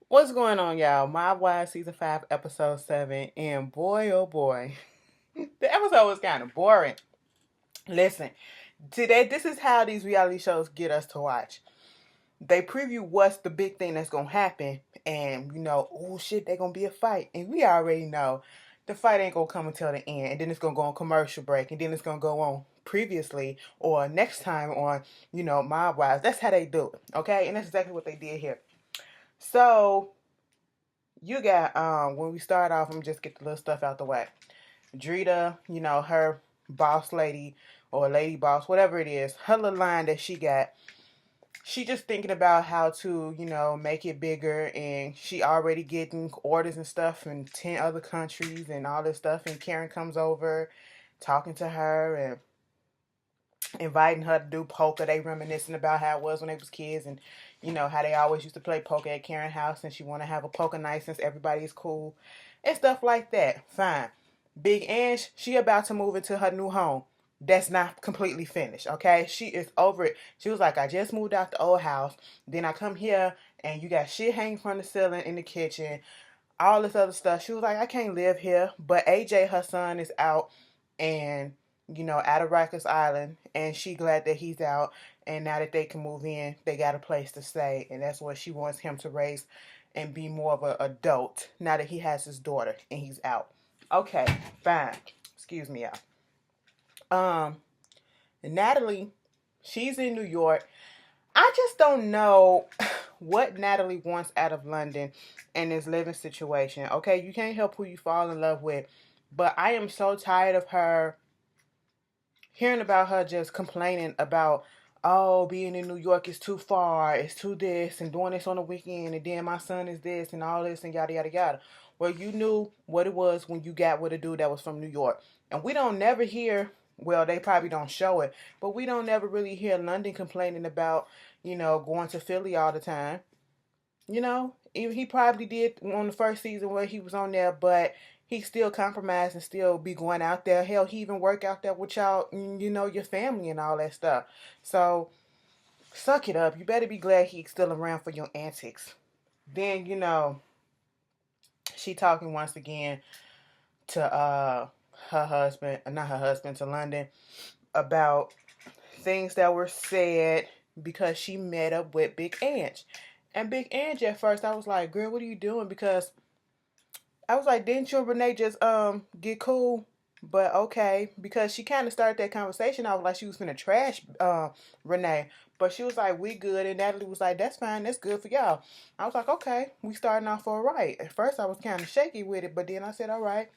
What's going on, y'all? My Wives Season 5, Episode 7, and boy, oh boy, the episode was kind of boring. Listen, today, this is how these reality shows get us to watch. They preview what's the big thing that's gonna happen, and oh shit, they gonna be a fight. And we already know the fight ain't gonna come until the end, and then it's gonna go on commercial break, and then it's gonna go on previously or next time on, My Wives. That's how they do it, okay? And that's exactly what they did here. So you got when we start off, I'm just get the little stuff out the way. Drita, her boss lady or lady boss, whatever it is, her little line that she got. She just thinking about how to, make it bigger, and she already getting orders and stuff in 10 other countries and all this stuff. And Karen comes over, talking to her and inviting her to do poker. They reminiscing about how it was when they was kids, and how they always used to play poker at Karen's house, and she want to have a poker night since everybody is cool and stuff like that. Fine. Big Ange, she about to move into her new home. That's not completely finished, okay? She is over it. She was like, I just moved out the old house. Then I come here and you got shit hanging from the ceiling in the kitchen, all this other stuff. She was like, I can't live here. But AJ, her son, is out and, out of Rikers Island. And she glad that he's out. And now that they can move in, they got a place to stay. And that's what she wants him to raise and be more of an adult now that he has his daughter and he's out. Okay, fine. Excuse me, y'all. Um, Natalie, she's in New York. I just don't know what Natalie wants out of London and this living situation. Okay, you can't help who you fall in love with, but I am so tired of her hearing about her just complaining about, oh, being in New York is too far, it's too this, and doing this on the weekend, and then my son is this, and all this, and yada, yada, yada. Well, you knew what it was when you got with a dude that was from New York. And we don't never hear, well, they probably don't show it, but we don't never really hear London complaining about, going to Philly all the time. Even he probably did on the first season where he was on there, but he still compromised and still be going out there. Hell, he even work out there with y'all, your family and all that stuff. So suck it up. You better be glad he's still around for your antics. Then, she talking once again to her husband, not her husband, to London, about things that were said because she met up with Big Ange. And Big Ange, at first, I was like, girl, what are you doing? Because I was like, didn't you and Renee just get cool? But okay, because she kind of started that conversation. I was like, she was finna trash Renee, but she was like, we good, and Natalie was like, that's fine, that's good for y'all. I was like, okay, we starting off all right. At first, I was kind of shaky with it, but then I said, all right.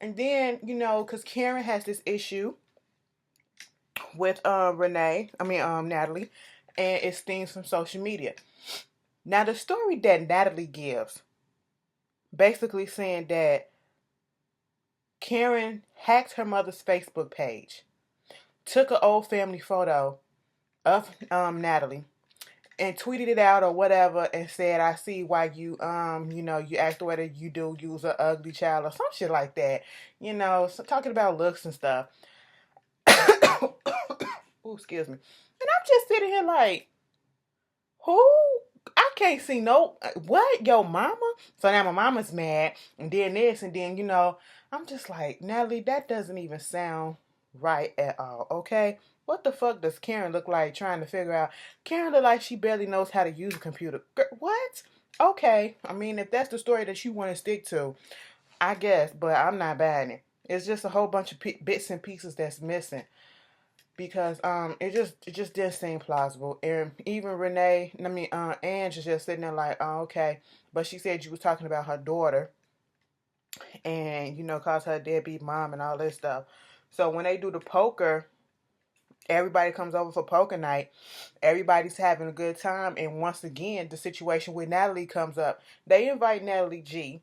And then because Karen has this issue with Natalie, and it stems from social media. Now the story that Natalie gives, basically saying that Karen hacked her mother's Facebook page, took an old family photo of Natalie, and tweeted it out or whatever, and said, "I see why you act the way that you do. You's an ugly child," or some shit like that. So talking about looks and stuff. Ooh, excuse me. And I'm just sitting here like, who? I can't see no what your mama. So now my mama's mad, and then this, and then I'm just like, Natalie, that doesn't even sound right at all. Okay, what the fuck does Karen look like? Trying to figure out. Karen look like she barely knows how to use a computer. What? Okay, I mean, if that's the story that you want to stick to, I guess, but I'm not buying it. It's just a whole bunch of bits and pieces that's missing because it just didn't seem plausible. And even Renee, Ange is just sitting there like, oh, okay, but she said you was talking about her daughter, and calls her a deadbeat mom and all this stuff. So when they do the poker, everybody comes over for poker night. Everybody's having a good time, and once again, the situation with Natalie comes up. They invite Natalie D,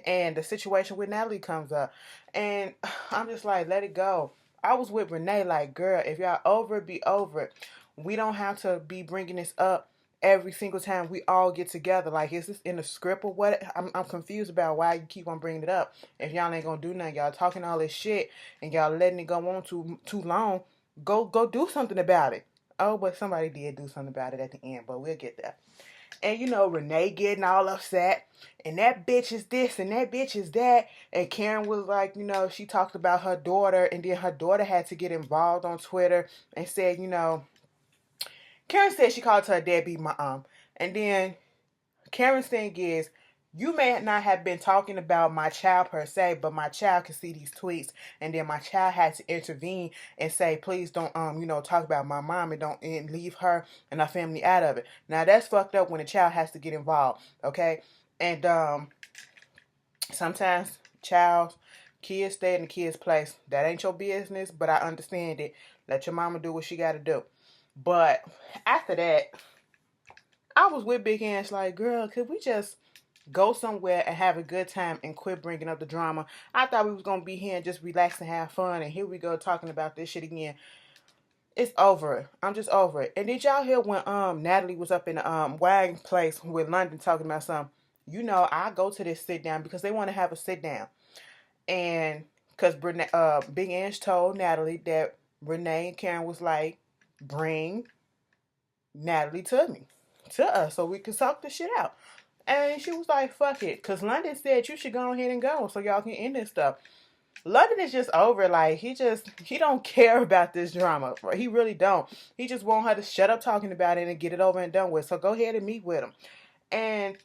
and the situation with Natalie comes up, and I'm just like, let it go. I was with Renee, like, girl, if y'all over it, be over it. We don't have to be bringing this up every single time we all get together. Like, is this in the script or what? I'm confused about why you keep on bringing it up. If y'all ain't gonna do nothing, y'all talking all this shit and y'all letting it go on too long. Go do something about it. Oh, but somebody did do something about it at the end, but we'll get there. And Renee getting all upset. And that bitch is this and that bitch is that. And Karen was like, she talked about her daughter. And then her daughter had to get involved on Twitter and said, Karen said she called her deadbeat mom. And then Karen's thing is, you may not have been talking about my child per se, but my child can see these tweets, and then my child had to intervene and say, please don't, talk about my mom and leave her and her family out of it. Now that's fucked up when a child has to get involved, okay? And sometimes kids stay in the kids' place. That ain't your business, but I understand it. Let your mama do what she got to do. But after that, I was with Big Ange like, girl, could we just go somewhere and have a good time and quit bringing up the drama? I thought we was going to be here and just relax and have fun, and here we go talking about this shit again. It's over. I'm just over it. And did y'all hear when Natalie was up in the wagon place with London talking about something? I go to this sit down because they want to have a sit down. And because Big Ange told Natalie that Renee and Karen was like, bring Natalie to us so we can talk this shit out. And she was like, fuck it. Because London said you should go ahead and go so y'all can end this stuff. London is just over. Like, he don't care about this drama. He really don't. He just want her to shut up talking about it and get it over and done with. So go ahead and meet with him. And,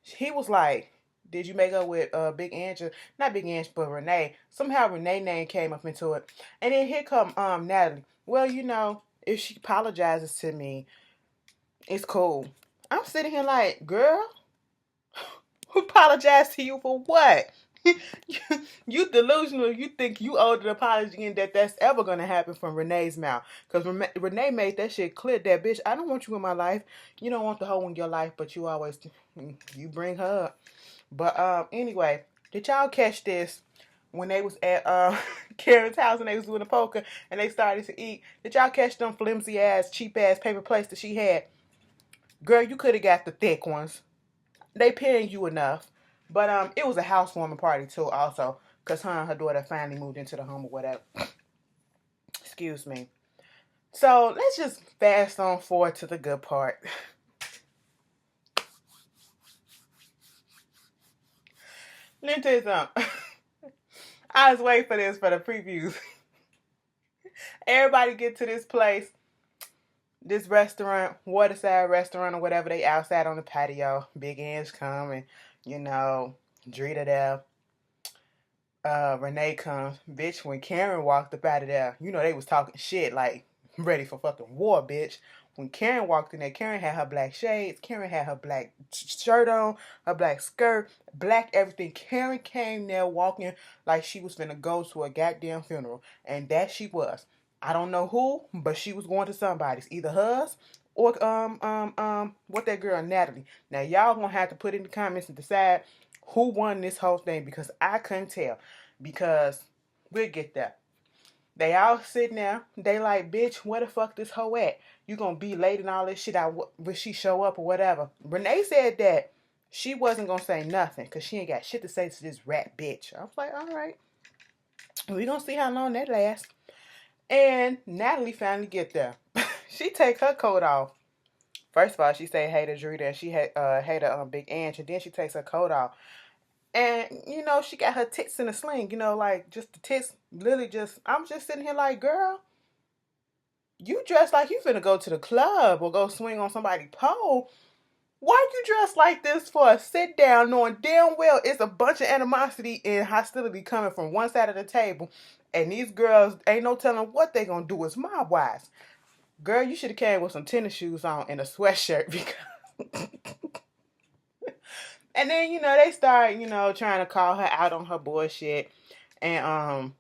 he was like, did you make up with Big Ange? Not Big Ange, but Renee. Somehow Renee's name came up into it. And then here come Natalie. Well, if she apologizes to me, it's cool. I'm sitting here like, girl, who apologized to you for what? You delusional. You think you owed an apology and that's ever going to happen from Renee's mouth. Because Renee made that shit clear that, bitch, I don't want you in my life. You don't want the hoe in your life, but you always, you bring her up. But anyway, did y'all catch this when they was at Karen's house and they was doing the poker and they started to eat? Did y'all catch them flimsy ass, cheap ass paper plates that she had? Girl, you could have got the thick ones. They paying you enough. But it was a housewarming party too also. Because her and her daughter finally moved into the home or whatever. Excuse me. So let's just fast on forward to the good part. Let me tell you something. I was waiting for this for the previews. Everybody get to this place. This restaurant, Waterside restaurant or whatever, they outside on the patio. Big Ange come and, Drita there. Renee comes. Bitch, when Karen walked up out of there, they was talking shit like ready for fucking war, bitch. When Karen walked in there, Karen had her black shades. Karen had her black shirt on, her black skirt, black everything. Karen came there walking like she was finna go to a goddamn funeral. And that she was. I don't know who, but she was going to somebody's. Either hers or what that girl Natalie. Now y'all gonna have to put in the comments and decide who won this whole thing because I couldn't tell. Because we'll get there. They all sitting there. They like, bitch, where the fuck this hoe at? You gonna be late and all this shit out when she show up or whatever. Renee said that she wasn't gonna say nothing because she ain't got shit to say to this rat bitch. I was like, all right. We gonna see how long that lasts. And Natalie finally get there. She take her coat off. First of all, she say hey to Drita and she hey to Big Ange, and then she takes her coat off. And, she got her tits in a sling, like just the tits, literally I'm just sitting here like, girl, you dress like you finna go to the club or go swing on somebody's pole. Why you dress like this for a sit down knowing damn well it's a bunch of animosity and hostility coming from one side of the table and these girls ain't no telling what they gonna do as mob wise. Girl, you should have came with some tennis shoes on and a sweatshirt because and then, they start, trying to call her out on her bullshit. And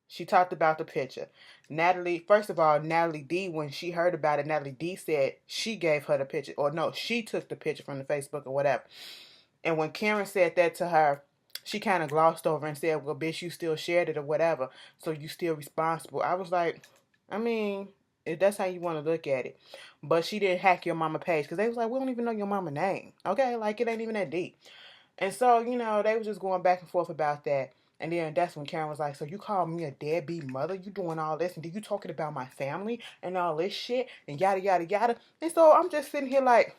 she talked about the picture. Natalie, first of all, Natalie D, when she heard about it, Natalie D said she gave her the picture. Or no, she took the picture from the Facebook or whatever. And when Karen said that to her, she kind of glossed over and said, well, bitch, you still shared it or whatever. So you still responsible. I was like, I mean, if that's how you want to look at it. But she didn't hack your mama page because they was like, we don't even know your mama name. Okay, like it ain't even that deep. And so, they was just going back and forth about that. And then that's when Karen was like, so you call me a deadbeat mother? You doing all this? And then you talking about my family and all this shit and yada, yada, yada. And so I'm just sitting here like,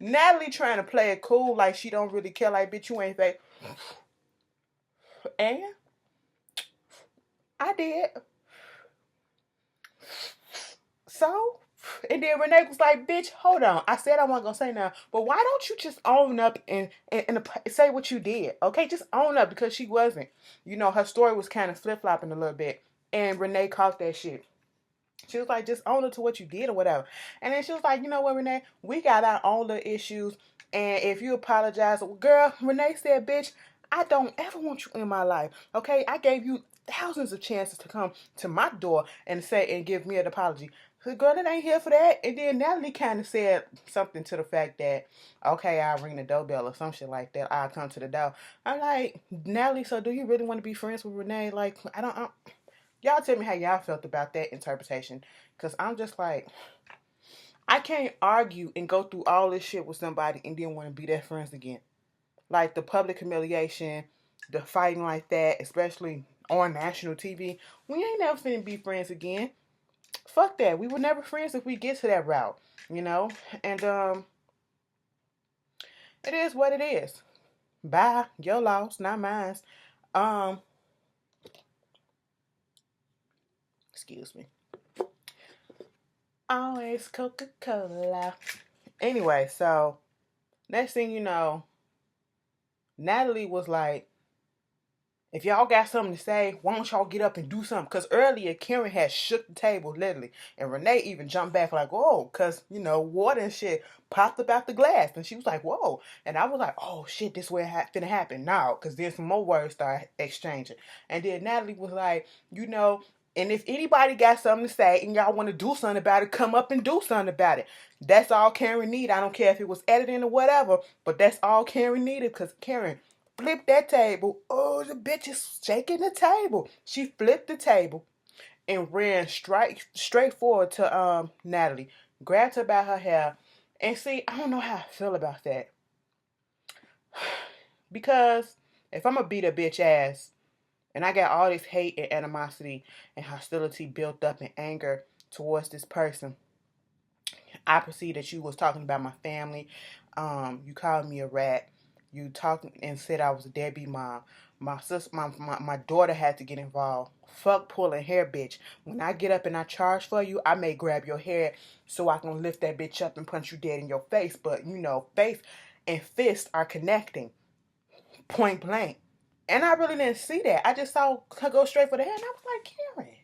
Natalie trying to play it cool like she don't really care. Like, bitch, you ain't fake. And I did. So, and then Renee was like, bitch, hold on. I said I wasn't going to say now, but why don't you just own up and say what you did? Okay, just own up, because she wasn't. You know, her story was kind of flip-flopping a little bit. And Renee caught that shit. She was like, just own up to what you did or whatever. And then she was like, you know what, Renee? We got our own little issues. And if you apologize, girl, Renee said, bitch, I don't ever want you in my life. Okay? I gave you thousands of chances to come to my door and say and give me an apology. So, girl, it ain't here for that. And then Natalie kind of said something to the fact that, okay, I'll ring the doorbell or some shit like that. I'll come to the door. I'm like, Natalie, so do you really want to be friends with Renee? Like, y'all tell me how y'all felt about that interpretation. Because I'm just like, I can't argue and go through all this shit with somebody and then want to be their friends again. Like the public humiliation, the fighting like that, especially on national TV. We ain't never finna be friends again. Fuck that. We were never friends if we get to that route, you know? And it is what it is. Bye. Your loss, not mine. Um, excuse me. Always Coca-Cola. Anyway, so next thing you know, Natalie was like, if y'all got something to say, why don't y'all get up and do something? Because earlier, Karen had shook the table, literally. And Renee even jumped back like, whoa. Because, you know, water and shit popped up out the glass. And she was like, whoa. And I was like, oh, shit, this where it's finna happen now. Because then some more words started exchanging. And then Natalie was like, you know, and if anybody got something to say and y'all want to do something about it, come up and do something about it. That's all Karen needed. I don't care if it was editing or whatever. But that's all Karen needed. Because Karen flipped that table. Oh, the bitch is shaking the table. She flipped the table and ran straight forward to Natalie, grabbed her by her hair, and see, I don't know how I feel about that. Because if I'm gonna beat a bitch ass and I got all this hate and animosity and hostility built up and anger towards this person, I perceive that you was talking about my family. You called me a rat. You talked and said I was a deadbeat mom. My sister, my daughter had to get involved. Fuck pulling hair, bitch. When I get up and I charge for you, I may grab your hair so I can lift that bitch up and punch you dead in your face. But, you know, face and fist are connecting. Point blank. And I really didn't see that. I just saw her go straight for the head. And I was like, Karen.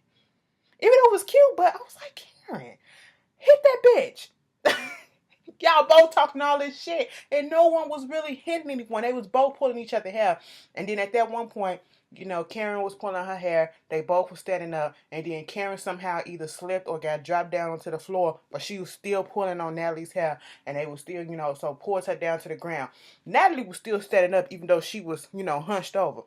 Even though it was cute, but I was like, Karen, hit that bitch. Y'all both talking all this shit, and no one was really hitting anyone. They was both pulling each other hair. And then at that one point, you know, Karen was pulling her hair. They both were standing up. And then Karen somehow either slipped or got dropped down onto the floor. But she was still pulling on Natalie's hair. And they were still, you know, so pulled her down to the ground. Natalie was still standing up even though she was, you know, hunched over.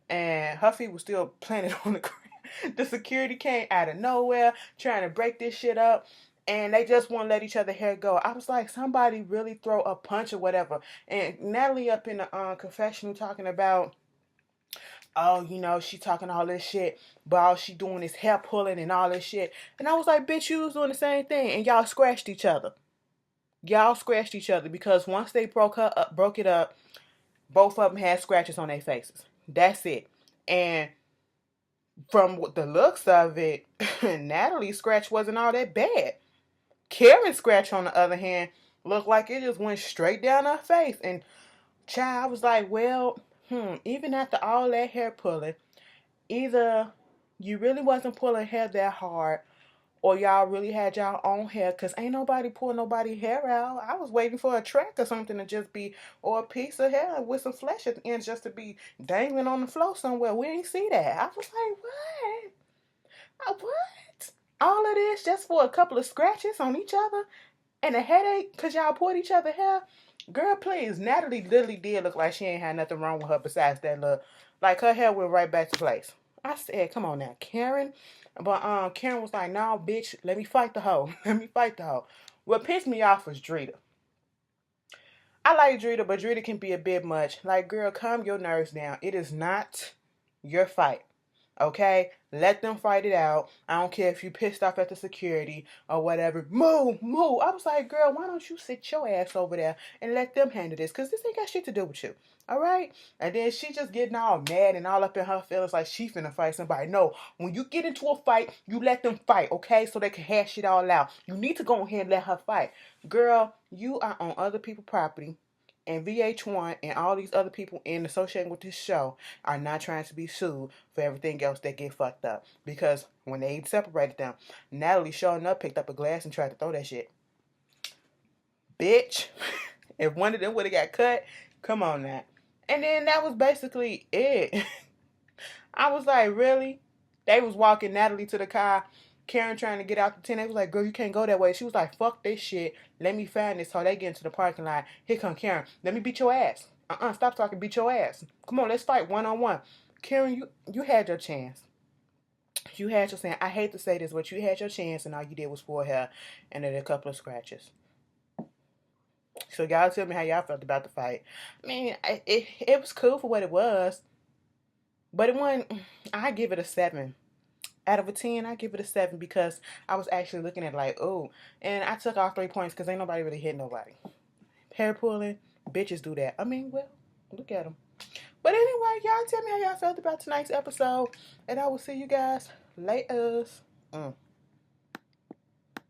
And her feet were still planted on the ground. The security came out of nowhere trying to break this shit up. And they just won't let each other hair go. I was like, somebody really throw a punch or whatever. And Natalie up in the confessional talking about, oh, you know, she talking all this shit, but all she doing is hair pulling and all this shit. And I was like, bitch, you was doing the same thing. And y'all scratched each other. Y'all scratched each other because once they broke it up, both of them had scratches on their faces. That's it. And from the looks of it, Natalie's scratch wasn't all that bad. Karen's scratch, on the other hand, looked like it just went straight down her face. And child, I was like, well, even after all that hair pulling, either you really wasn't pulling hair that hard, or y'all really had y'all own hair, because ain't nobody pulling nobody hair out. I was waiting for a track or something to just be, or a piece of hair with some flesh at the end just to be dangling on the floor somewhere. We ain't see that. I was like, what? What? All of this just for a couple of scratches on each other and a headache because y'all pulled each other hair? Girl, please. Natalie literally did look like she ain't had nothing wrong with her besides that look. Like her hair went right back to place. I said, come on now, Karen. But Karen was like, no, bitch, let me fight the hoe. Let me fight the hoe. What pissed me off was Drita. I like Drita, but Drita can be a bit much. Like, girl, calm your nerves down. It is not your fight. Okay? Let them fight it out. I don't care if you pissed off at the security or whatever. Move, move. I was like, girl, why don't you sit your ass over there and let them handle this? Because this ain't got shit to do with you. All right? And then she just getting all mad and all up in her feelings like she finna fight somebody. No, when you get into a fight, you let them fight, okay? So they can hash it all out. You need to go ahead and let her fight. Girl, you are on other people's property. And VH1 and all these other people in associated with this show are not trying to be sued for everything else that get fucked up. Because when they separated them, Natalie showing up picked up a glass and tried to throw that shit. Bitch. If one of them would have got cut, come on now. And then that was basically it. I was like, really? They was walking Natalie to the car. Karen trying to get out the tent. They was like, girl, you can't go that way. She was like, fuck this shit. Let me find this. So they get into the parking lot. Here come Karen. Let me beat your ass. Stop talking. Beat your ass. Come on, let's fight one-on-one. Karen, you had your chance. You had your chance. I hate to say this, but you had your chance and all you did was pour her and then a couple of scratches. So y'all tell me how y'all felt about the fight. I mean, it was cool for what it was. But it wasn't, I give it a 7. Out of a 10, I give it a 7 because I was actually looking at it like, oh, and I took off 3 points because ain't nobody really hit nobody. Hair pulling, bitches do that. I mean, well, look at them. But anyway, y'all tell me how y'all felt about tonight's episode, and I will see you guys later.